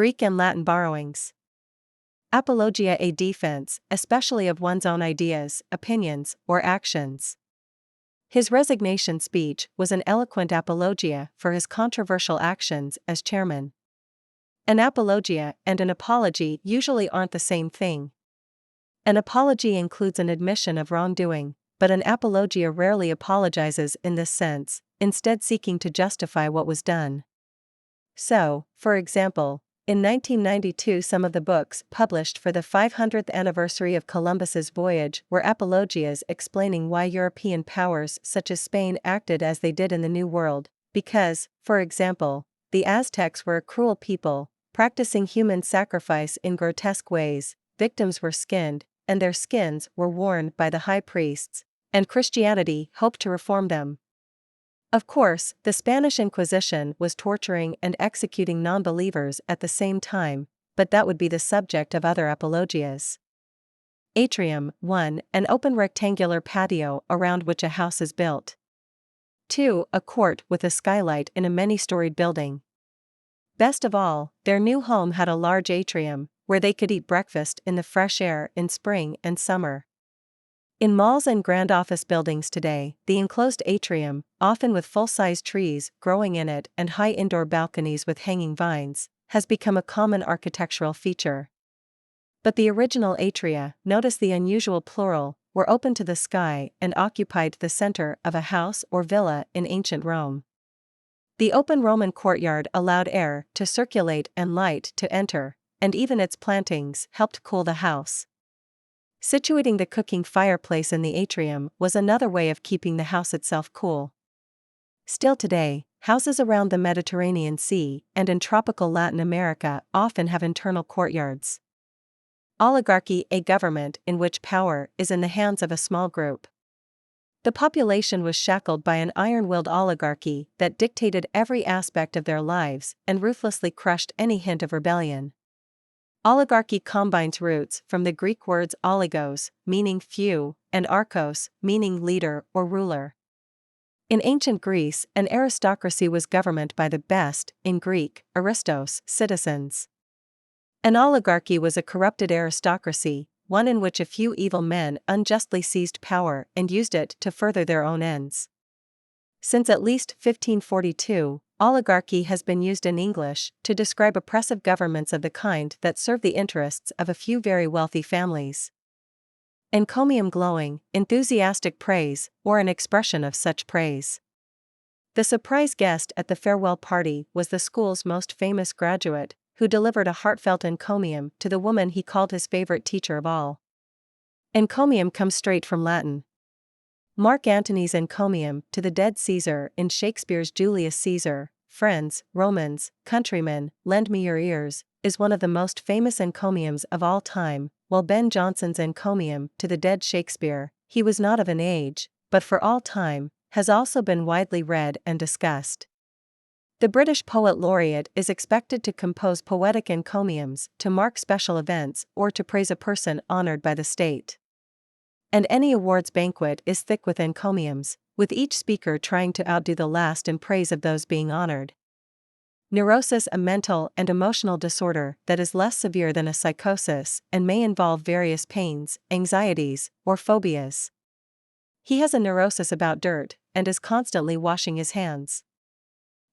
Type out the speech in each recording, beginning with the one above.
Greek and Latin borrowings. Apologia, a defense, especially of one's own ideas, opinions, or actions. His resignation speech was an eloquent apologia for his controversial actions as chairman. An apologia and an apology usually aren't the same thing. An apology includes an admission of wrongdoing, but an apologia rarely apologizes in this sense, instead seeking to justify what was done. So, for example, in 1992 some of the books published for the 500th anniversary of Columbus's voyage were apologias explaining why European powers such as Spain acted as they did in the New World, because, for example, the Aztecs were a cruel people, practicing human sacrifice in grotesque ways, victims were skinned, and their skins were worn by the high priests, and Christianity hoped to reform them. Of course, the Spanish Inquisition was torturing and executing non-believers at the same time, but that would be the subject of other apologias. Atrium. 1. An open rectangular patio around which a house is built. 2. A court with a skylight in a many-storied building. Best of all, their new home had a large atrium, where they could eat breakfast in the fresh air in spring and summer. In malls and grand office buildings today, the enclosed atrium, often with full-size trees growing in it and high indoor balconies with hanging vines, has become a common architectural feature. But the original atria, notice the unusual plural, were open to the sky and occupied the center of a house or villa in ancient Rome. The open Roman courtyard allowed air to circulate and light to enter, and even its plantings helped cool the house. Situating the cooking fireplace in the atrium was another way of keeping the house itself cool. Still today, houses around the Mediterranean Sea and in tropical Latin America often have internal courtyards. Oligarchy, a government in which power is in the hands of a small group. The population was shackled by an iron-willed oligarchy that dictated every aspect of their lives and ruthlessly crushed any hint of rebellion. Oligarchy combines roots from the Greek words oligos, meaning few, and archos, meaning leader or ruler. In ancient Greece, an aristocracy was governed by the best, in Greek, aristos, citizens. An oligarchy was a corrupted aristocracy, one in which a few evil men unjustly seized power and used it to further their own ends. Since at least 1542, oligarchy has been used in English to describe oppressive governments of the kind that serve the interests of a few very wealthy families. Encomium, glowing, enthusiastic praise, or an expression of such praise. The surprise guest at the farewell party was the school's most famous graduate, who delivered a heartfelt encomium to the woman he called his favorite teacher of all. Encomium comes straight from Latin. Mark Antony's encomium to the dead Caesar in Shakespeare's Julius Caesar, "Friends, Romans, countrymen, lend me your ears," is one of the most famous encomiums of all time, while Ben Jonson's encomium to the dead Shakespeare, "He was not of an age, but for all time," has also been widely read and discussed. The British Poet Laureate is expected to compose poetic encomiums to mark special events or to praise a person honored by the state. And any awards banquet is thick with encomiums, with each speaker trying to outdo the last in praise of those being honored. Neurosis, a mental and emotional disorder that is less severe than a psychosis and may involve various pains, anxieties, or phobias. He has a neurosis about dirt and is constantly washing his hands.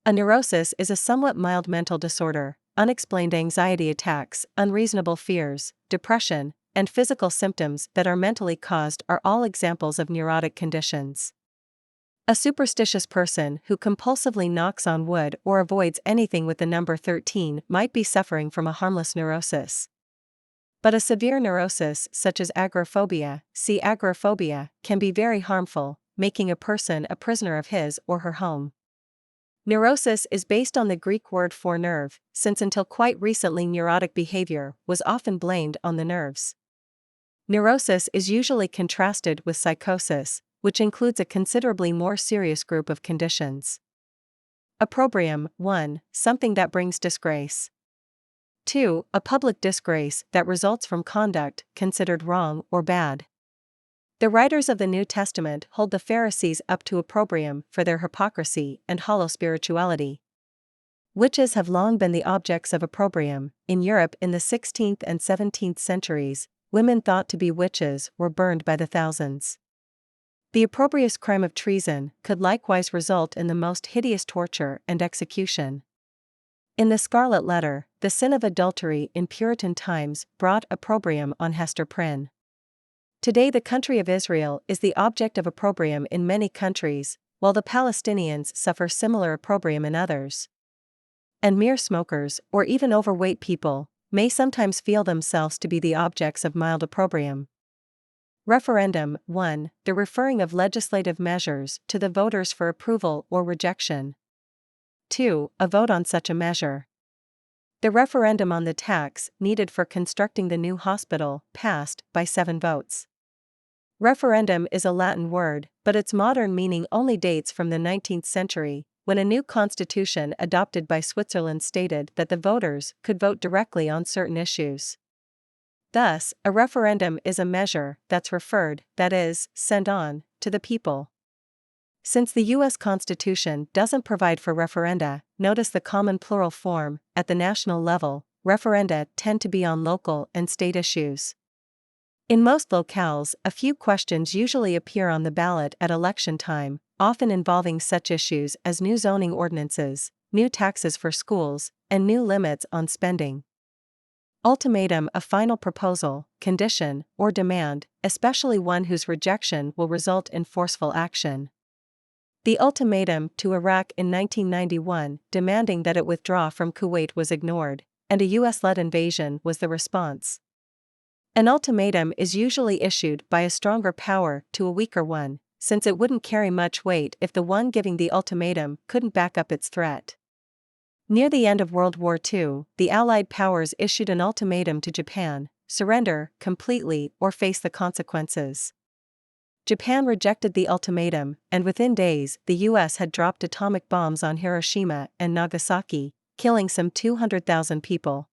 A neurosis is a somewhat mild mental disorder. Unexplained anxiety attacks, unreasonable fears, depression, and physical symptoms that are mentally caused are all examples of neurotic conditions. A superstitious person who compulsively knocks on wood or avoids anything with the number 13 might be suffering from a harmless neurosis. But a severe neurosis such as agoraphobia, see agoraphobia, can be very harmful, making a person a prisoner of his or her home. Neurosis is based on the Greek word for nerve, since until quite recently neurotic behavior was often blamed on the nerves. Neurosis is usually contrasted with psychosis, which includes a considerably more serious group of conditions. Opprobrium. 1. Something that brings disgrace. 2. A public disgrace that results from conduct considered wrong or bad. The writers of the New Testament hold the Pharisees up to opprobrium for their hypocrisy and hollow spirituality. Witches have long been the objects of opprobrium. In Europe in the 16th and 17th centuries, women thought to be witches were burned by the thousands. The opprobrious crime of treason could likewise result in the most hideous torture and execution. In the Scarlet Letter, the sin of adultery in Puritan times brought opprobrium on Hester Prynne. Today the country of Israel is the object of opprobrium in many countries, while the Palestinians suffer similar opprobrium in others. And mere smokers, or even overweight people, may sometimes feel themselves to be the objects of mild opprobrium. Referendum 1. The referring of legislative measures to the voters for approval or rejection. 2. A vote on such a measure. The referendum on the tax needed for constructing the new hospital passed by 7 votes. Referendum is a Latin word, but its modern meaning only dates from the 19th century, when a new constitution adopted by Switzerland stated that the voters could vote directly on certain issues. Thus, a referendum is a measure that's referred, that is, sent on, to the people. Since the U.S. Constitution doesn't provide for referenda, notice the common plural form. At the national level, referenda tend to be on local and state issues. In most locales, a few questions usually appear on the ballot at election time, often involving such issues as new zoning ordinances, new taxes for schools, and new limits on spending. Ultimatum: a final proposal, condition, or demand, especially one whose rejection will result in forceful action. The ultimatum to Iraq in 1991, demanding that it withdraw from Kuwait, was ignored, and a US-led invasion was the response. An ultimatum is usually issued by a stronger power to a weaker one, since it wouldn't carry much weight if the one giving the ultimatum couldn't back up its threat. Near the end of World War II, the Allied powers issued an ultimatum to Japan: surrender completely or face the consequences. Japan rejected the ultimatum, and within days the US had dropped atomic bombs on Hiroshima and Nagasaki, killing some 200,000 people.